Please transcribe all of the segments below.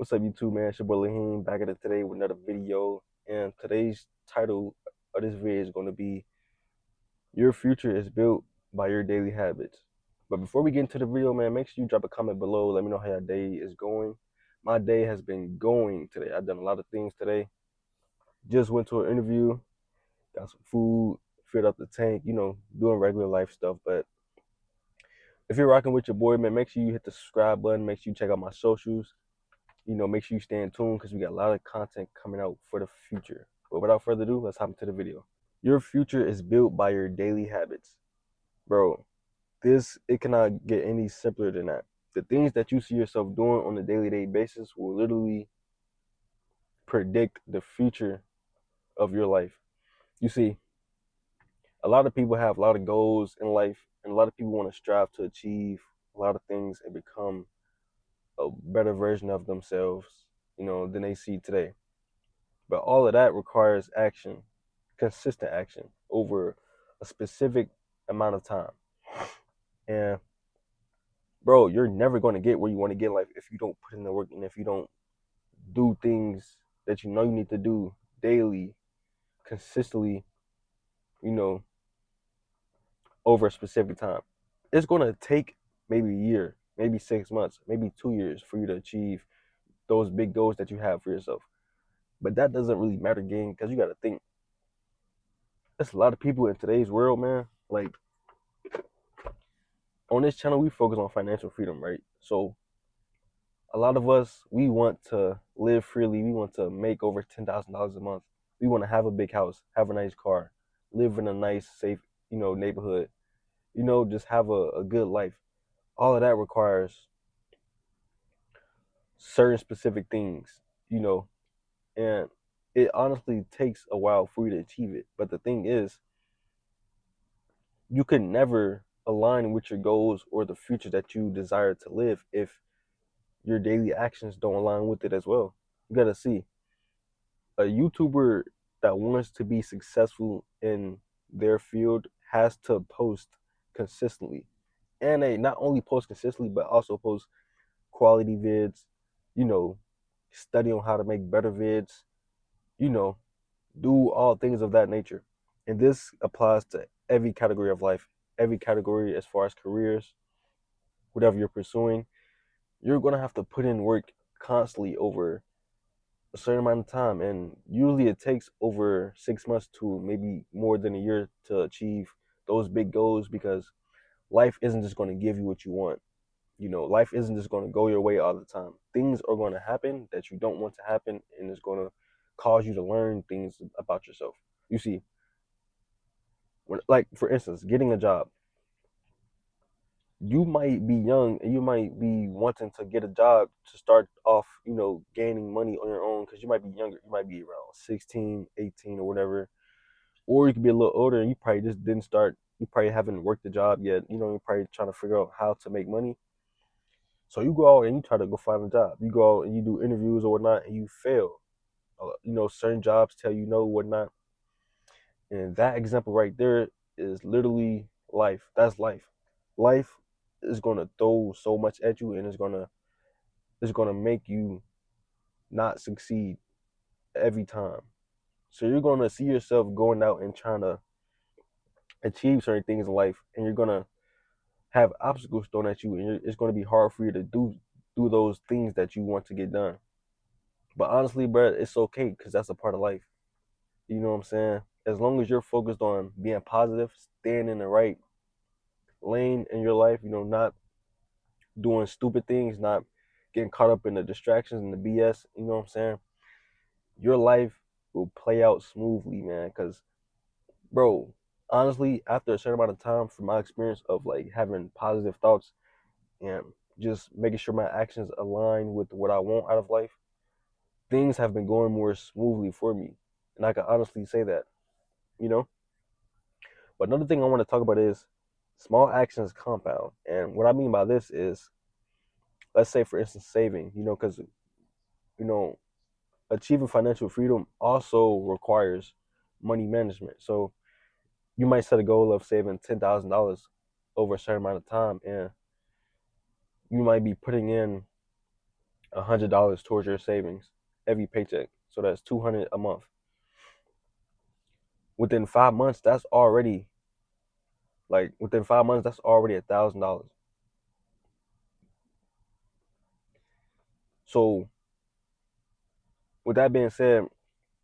What's up, YouTube, man? It's your boy Lahim back at it today with another video. And today's title of this video is going to be Your Future is Built by Your Daily Habits. But before we get into the video, man, make sure you drop a comment below. Let me know how your day is going. My day has been going today. I've done a lot of things today. Just went to an interview, got some food, filled up the tank, doing regular life stuff. But if you're rocking with your boy, man, make sure you hit the subscribe button. Make sure you check out my socials. Make sure you stay in tune because we got a lot of content coming out for the future. But without further ado, let's hop into the video. Your future is built by your daily habits. Bro, it cannot get any simpler than that. The things that you see yourself doing on a daily basis will literally predict the future of your life. You see, a lot of people have a lot of goals in life, and a lot of people want to strive to achieve a lot of things and become a better version of themselves, than they see today. But all of that requires action, consistent action over a specific amount of time. And bro, you're never going to get where you want to get in life if you don't put in the work and if you don't do things that you know you need to do daily, consistently, you know, over a specific time. It's going to take maybe a year, maybe 6 months, maybe 2 years for you to achieve those big goals that you have for yourself. But that doesn't really matter, gang, because you got to think. There's a lot of people in today's world, man. Like, on this channel, we focus on financial freedom, right? So a lot of us, we want to live freely. We want to make over $10,000 a month. We want to have a big house, have a nice car, live in a nice, safe, neighborhood. Just have a good life. All of that requires certain specific things, and it honestly takes a while for you to achieve it. But the thing is, you can never align with your goals or the future that you desire to live if your daily actions don't align with it as well. You gotta see, a YouTuber that wants to be successful in their field has to post consistently. And they not only post consistently, but also post quality vids, you know, study on how to make better vids, you know, do all things of that nature. And this applies to every category of life, every category as far as careers, whatever you're pursuing. You're going to have to put in work constantly over a certain amount of time. And usually it takes over 6 months to maybe more than a year to achieve those big goals because life isn't just going to give you what you want. Life isn't just going to go your way all the time. Things are going to happen that you don't want to happen, and it's going to cause you to learn things about yourself. You see, like for instance, getting a job. You might be young and you might be wanting to get a job to start off, gaining money on your own because you might be younger. You might be around 16, 18 or whatever. Or you could be a little older and you probably just didn't start, you probably haven't worked the job yet. You're probably trying to figure out how to make money. So you go out and you try to go find a job. You go out and you do interviews or whatnot and you fail. Certain jobs tell you no, whatnot. And that example right there is literally life. That's life. Life is gonna throw so much at you, and it's gonna make you not succeed every time. So you're gonna see yourself going out and trying to achieve certain things in life, and you're gonna have obstacles thrown at you, and it's gonna be hard for you to do those things that you want to get done. But honestly, bro, it's okay because that's a part of life. You know what I'm saying? As long as you're focused on being positive, staying in the right lane in your life, not doing stupid things, not getting caught up in the distractions and the BS, you know what I'm saying? Your life will play out smoothly, man. Because, bro, honestly, after a certain amount of time, from my experience of like having positive thoughts and just making sure my actions align with what I want out of life, things have been going more smoothly for me. And I can honestly say that, you know? But another thing I want to talk about is small actions compound. And what I mean by this is, let's say, for instance, saving, because, you know, achieving financial freedom also requires money management. So you might set a goal of saving $10,000 over a certain amount of time, and you might be putting in $100 towards your savings every paycheck. So that's 200 a month. Within 5 months, that's already within 5 months, that's already $1,000. So with that being said,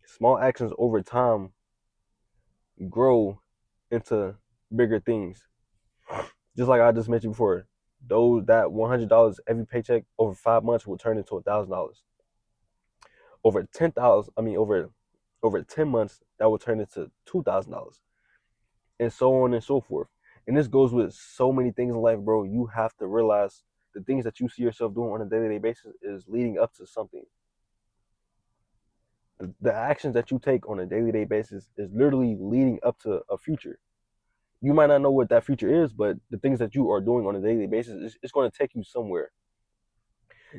small actions over time grow into bigger things. Just like I just mentioned before, that $100 every paycheck over 5 months will turn into $1,000. Over 10,000, I mean over 10 months, that will turn into $2,000, and so on and so forth. And this goes with so many things in life, bro. You have to realize the things that you see yourself doing on a day-to-day basis is leading up to something. The actions that you take on a daily basis is literally leading up to a future. You might not know what that future is, but the things that you are doing on a daily basis it's going to take you somewhere.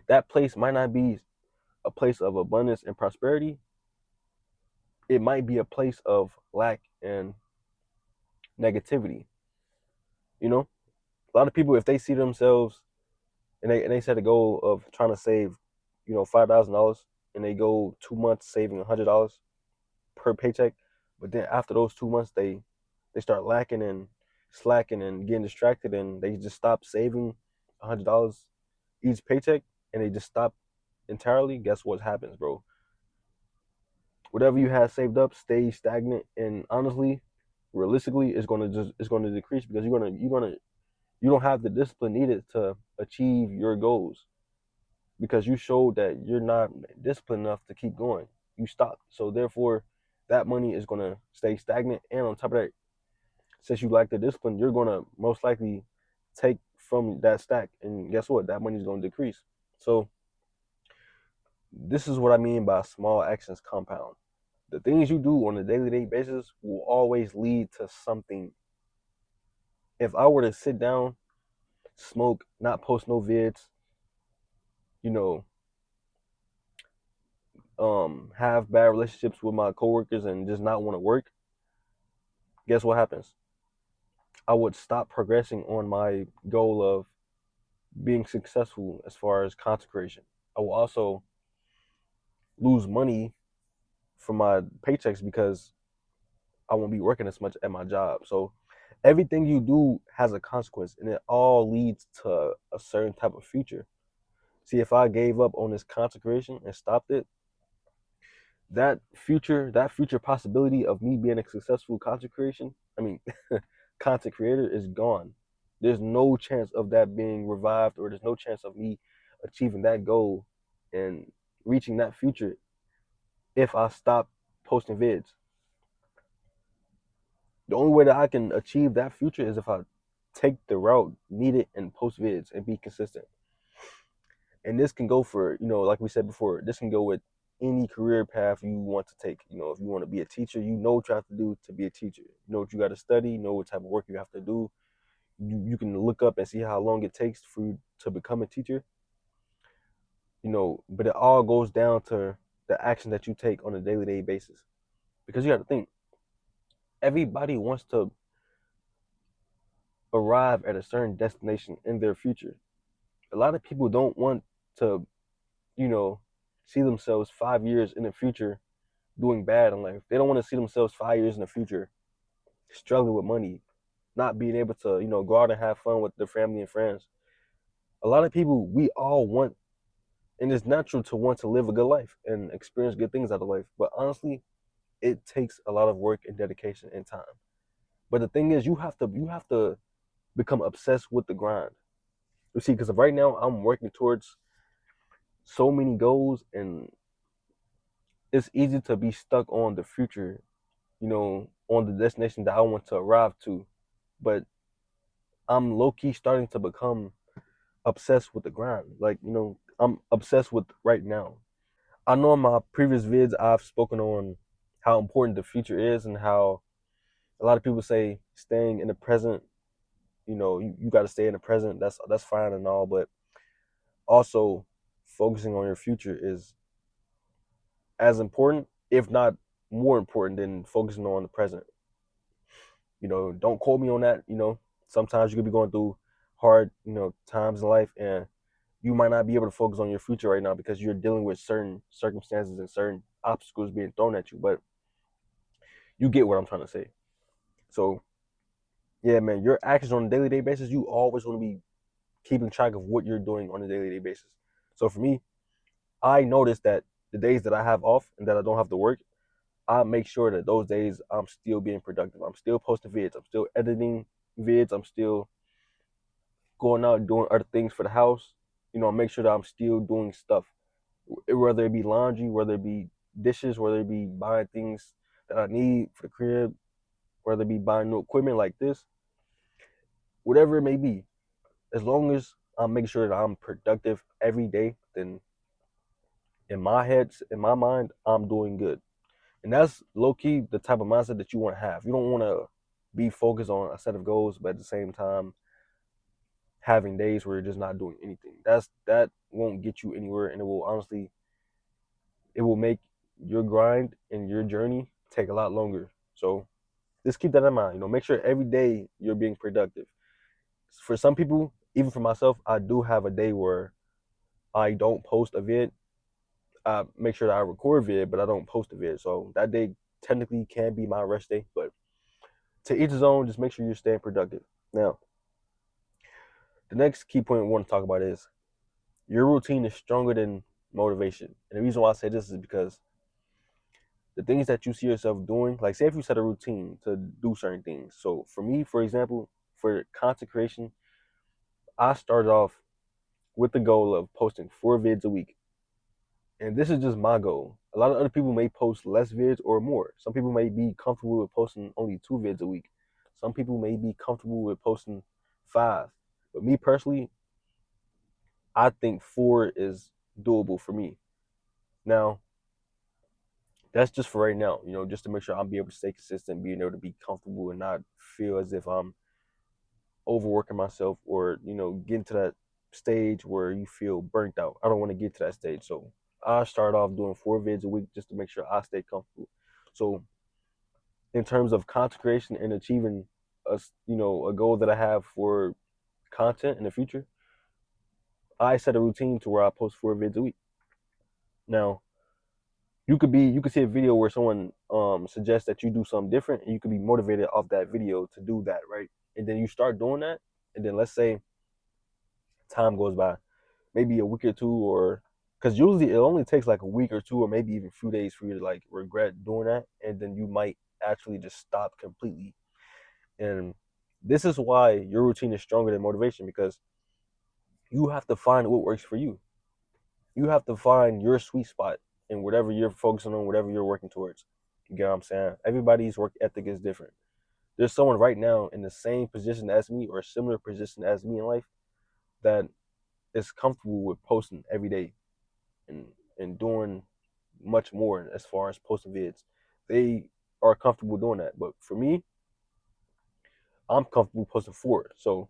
That place might not be a place of abundance and prosperity. It might be a place of lack and negativity. You know, a lot of people, if they see themselves and they set a goal of trying to save, $5,000, and they go 2 months saving $100 per paycheck, but then after those 2 months, they start lacking and slacking and getting distracted, and they just stop saving $100 each paycheck, and they just stop entirely. Guess what happens, bro? Whatever you have saved up stays stagnant, and honestly, realistically, it's gonna decrease because you don't have the discipline needed to achieve your goals because you showed that you're not disciplined enough to keep going. You stopped, so therefore, that money is gonna stay stagnant, and on top of that, since you lack the discipline, you're gonna most likely take from that stack, and guess what? That money is gonna decrease. So this is what I mean by small actions compound. The things you do on a daily basis will always lead to something. If I were to sit down, smoke, not post no vids, you know, have bad relationships with my coworkers and just not want to work, guess what happens? I would stop progressing on my goal of being successful as far as consecration. I will also lose money from my paychecks because I won't be working as much at my job. So everything you do has a consequence, and it all leads to a certain type of future. See, if I gave up on this consecration and stopped it, that future possibility of me being a successful consecration, I mean, content creator is gone. There's no chance of that being revived, or there's no chance of me achieving that goal and reaching that future if I stop posting vids. The only way that I can achieve that future is if I take the route needed and post vids and be consistent. And this can go for, like we said before, this can go with any career path you want to take. If you want to be a teacher, you know what you have to do to be a teacher. You know what you got to study, you know what type of work you have to do. You can look up and see how long it takes for you to become a teacher. But it all goes down to the action that you take on a daily basis. Because you got to think, everybody wants to arrive at a certain destination in their future. A lot of people don't want to, you know, see themselves 5 years in the future doing bad in life. They don't want to see themselves 5 years in the future struggling with money, not being able to, go out and have fun with their family and friends. A lot of people, we all want, and it's natural to want to live a good life and experience good things out of life. But honestly, it takes a lot of work and dedication and time. But the thing is, you have to become obsessed with the grind. You see, because right now I'm working towards so many goals, and it's easy to be stuck on the future, on the destination that I want to arrive to. But I'm low key starting to become obsessed with the grind. Like, I'm obsessed with right now. I know in my previous vids I've spoken on how important the future is, and how a lot of people say staying in the present, you got to stay in the present. That's fine and all, but also focusing on your future is as important, if not more important, than focusing on the present. Don't quote me on that. Sometimes you could be going through hard, times in life, and you might not be able to focus on your future right now because you're dealing with certain circumstances and certain obstacles being thrown at you. But you get what I'm trying to say. So yeah, man, your actions on a daily day basis, you always want to be keeping track of what you're doing on a daily day basis. So for me, I notice that the days that I have off and that I don't have to work, I make sure that those days I'm still being productive. I'm still posting vids. I'm still editing vids. I'm still going out and doing other things for the house. Make sure that I'm still doing stuff, whether it be laundry, whether it be dishes, whether it be buying things that I need for the crib, whether it be buying new equipment like this, whatever it may be. As long as I'm making sure that I'm productive every day, then in my head, in my mind, I'm doing good. And that's low key the type of mindset that you want to have. You don't want to be focused on a set of goals, but at the same time, having days where you're just not doing anything. That won't get you anywhere, and it will make your grind and your journey take a lot longer. So just keep that in mind. Make sure every day you're being productive. For some people, even for myself, I do have a day where I don't post a vid. I make sure that I record vid, but I don't post a vid. So that day technically can be my rest day, but to each his own. Just make sure you're staying productive. Now, the next key point we want to talk about is your routine is stronger than motivation. And the reason why I say this is because the things that you see yourself doing, like say if you set a routine to do certain things. So for me, for example, for content creation, I started off with the goal of posting 4 vids a week. And this is just my goal. A lot of other people may post less vids or more. Some people may be comfortable with posting only 2 vids a week. Some people may be comfortable with posting 5. But me personally, I think 4 is doable for me. Now, that's just for right now, just to make sure I'm be able to stay consistent, being able to be comfortable and not feel as if I'm overworking myself or, getting to that stage where you feel burnt out. I don't want to get to that stage. So I start off doing 4 vids a week just to make sure I stay comfortable. So in terms of content creation and achieving a goal that I have for content in the future, I set a routine to where I post 4 vids a week. Now, you could see a video where someone suggests that you do something different, and you could be motivated off that video to do that, right? And then you start doing that, and then let's say time goes by, maybe a week or two, or because usually it only takes like a week or two, or maybe even a few days for you to like regret doing that, and then you might actually just stop completely. And this is why your routine is stronger than motivation, because you have to find what works for you. You have to find your sweet spot in whatever you're focusing on, whatever you're working towards. You get what I'm saying? Everybody's work ethic is different. There's someone right now in the same position as me or a similar position as me in life that is comfortable with posting every day and doing much more as far as posting vids. They are comfortable doing that. But for me, I'm comfortable posting 4. So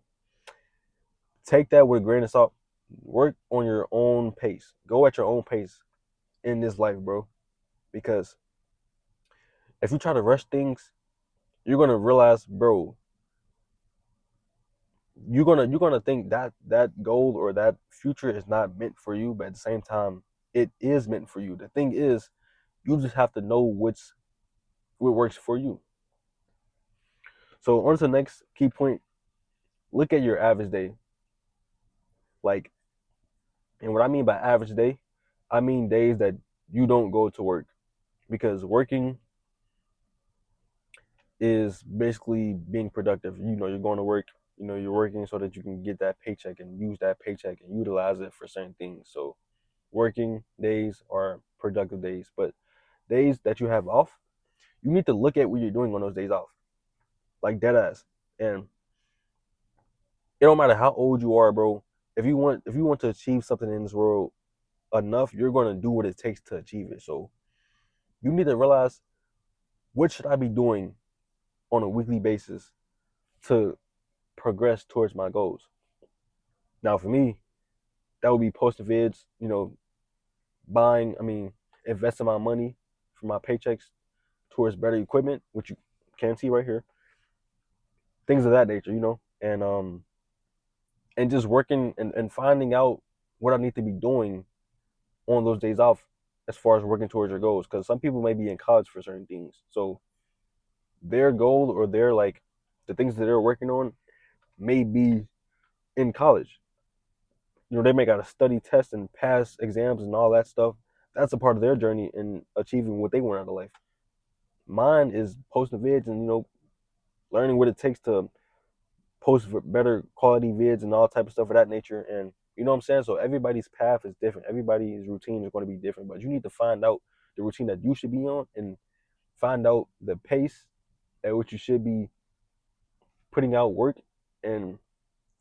take that with a grain of salt. Work on your own pace. Go at your own pace in this life, bro. Because if you try to rush things, you're gonna realize, bro, you're gonna think that that goal or that future is not meant for you, but at the same time, it is meant for you. The thing is, you just have to know what works for you. So on to the next key point. Look at your average day. Like, and what I mean by average day, I mean days that you don't go to work, because working is basically being productive. You're going to work, you're working so that you can get that paycheck and use that paycheck and utilize it for certain things. So working days are productive days, but days that you have off, you need to look at what you're doing on those days off, like dead ass. And it don't matter how old you are, bro. If you want to achieve something in this world enough, you're going to do what it takes to achieve it. So you need to realize, what should I be doing on a weekly basis to progress towards my goals. Now, for me, that would be posting vids, investing my money from my paychecks towards better equipment, which you can see right here, things of that nature, and just working and finding out what I need to be doing on those days off as far as working towards your goals. Because some people may be in college for certain things. So their goal or their like the things that they're working on may be in college. They may got to study, test, and pass exams and all that stuff. That's a part of their journey in achieving what they want out of life. Mine is posting vids and learning what it takes to post better quality vids and all type of stuff of that nature. And you know what I'm saying? So everybody's path is different. Everybody's routine is going to be different. But you need to find out the routine that you should be on and find out the pace at which you should be putting out work and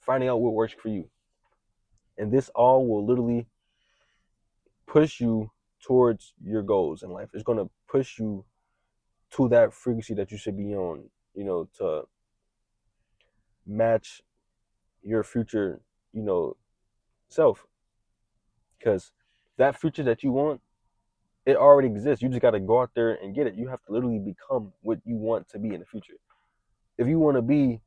finding out what works for you. And this all will literally push you towards your goals in life. It's going to push you to that frequency that you should be on, to match your future, self. Because that future that you want, it already exists. You just got to go out there and get it. You have to literally become what you want to be in the future. If you want to be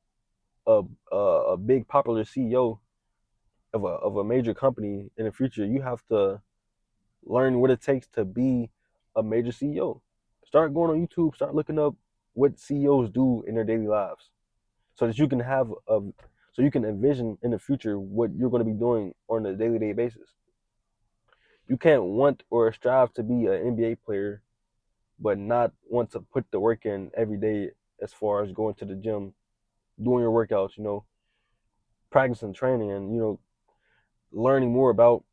a big popular CEO of a major company in the future, you have to learn what it takes to be a major CEO. Start going on YouTube, start looking up what CEOs do in their daily lives so that you can so you can envision in the future what you're going to be doing on a daily day basis. You can't want or strive to be an NBA player but not want to put the work in every day as far as going to the gym, doing your workouts, practicing training and learning more about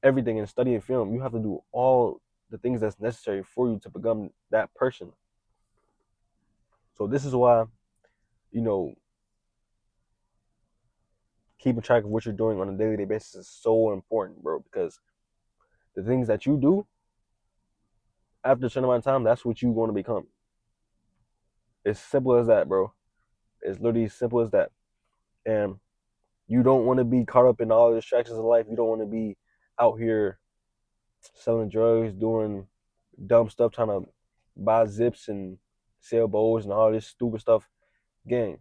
everything and studying film. You have to do all the things that's necessary for you to become that person. So this is why, you know, keeping track of what you're doing on a daily basis is so important, bro, because the things that you do after a certain amount of time, that's what you want to become. It's simple as that, bro. It's literally simple as that. And you don't want to be caught up in all the distractions of life. You don't want to be out here selling drugs, doing dumb stuff, trying to buy zips and sell bowls and all this stupid stuff. Gang,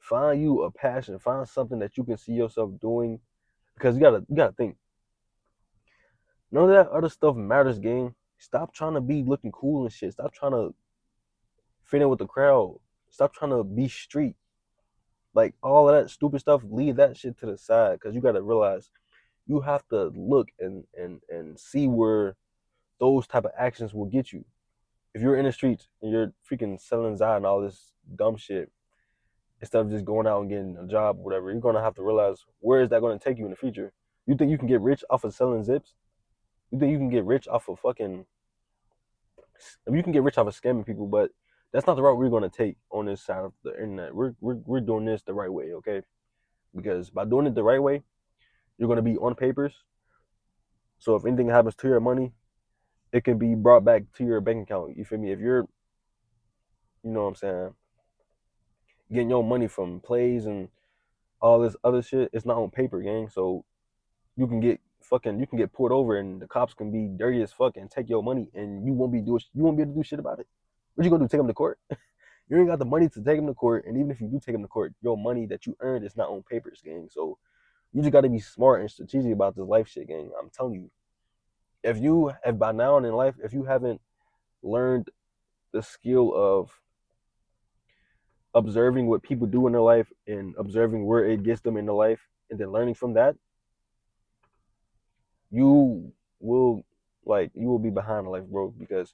find you a passion. Find something that you can see yourself doing. Because you gotta think. None of that other stuff matters, gang. Stop trying to be looking cool and shit. Stop trying to fit in with the crowd. Stop trying to be street. Like all of that stupid stuff, leave that shit to the side. Cause you gotta realize you have to look and see where those type of actions will get you. If you're in the streets and you're freaking selling Zai and all this dumb shit, instead of just going out and getting a job, or whatever, you're gonna have to realize where is that gonna take you in the future. You think you can get rich off of selling zips? You think you can get rich off of fucking? I mean, you can get rich off of scamming people, but that's not the route we're gonna take on this side of the internet. We're doing this the right way, okay? Because by doing it the right way, you're gonna be on papers. So if anything happens to your money, it can be brought back to your bank account. You feel me? If you're, what I'm saying, getting your money from plays and all this other shit, it's not on paper, gang. So you can get pulled over and the cops can be dirty as fuck and take your money and you won't be able to do shit about it. What you gonna do? Take them to court? You ain't got the money to take them to court, and even if you do take them to court, your money that you earned is not on papers, gang. So you just gotta be smart and strategic about this life shit, gang. I'm telling you, if by now in life, if you haven't learned the skill of observing what people do in their life and observing where it gets them in their life and then learning from that, you will you will be behind in life, bro, because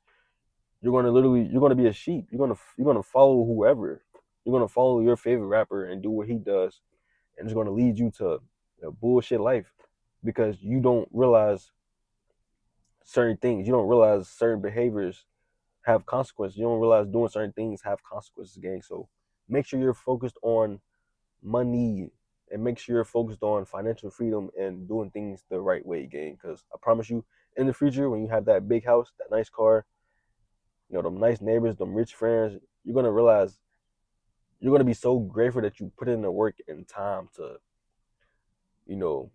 you're gonna be a sheep. You're gonna follow whoever. You're gonna follow your favorite rapper and do what he does, and it's gonna lead you to a bullshit life because you don't realize certain things. You don't realize certain behaviors have consequences. You don't realize doing certain things have consequences, gang. So make sure you're focused on money and make sure you're focused on financial freedom and doing things the right way, gang. Because I promise you, in the future, when you have that big house, that nice car, them nice neighbors, them rich friends, you're gonna realize you're gonna be so grateful that you put in the work and time to, you know,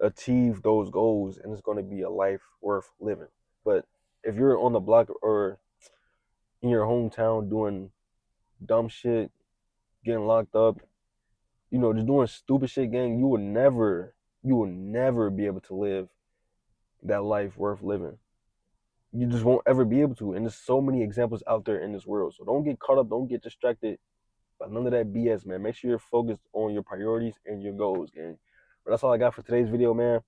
achieve those goals, and it's gonna be a life worth living. But if you're on the block or in your hometown doing dumb shit, getting locked up, just doing stupid shit, gang, you will never you will never be able to live that life worth living. You just won't ever be able to. And there's so many examples out there in this world. So don't get caught up, don't get distracted by none of that BS, man. Make sure you're focused on your priorities and your goals, gang. But that's all I got for today's video, man.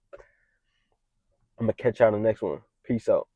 I'm gonna catch you on the next one. Peace out.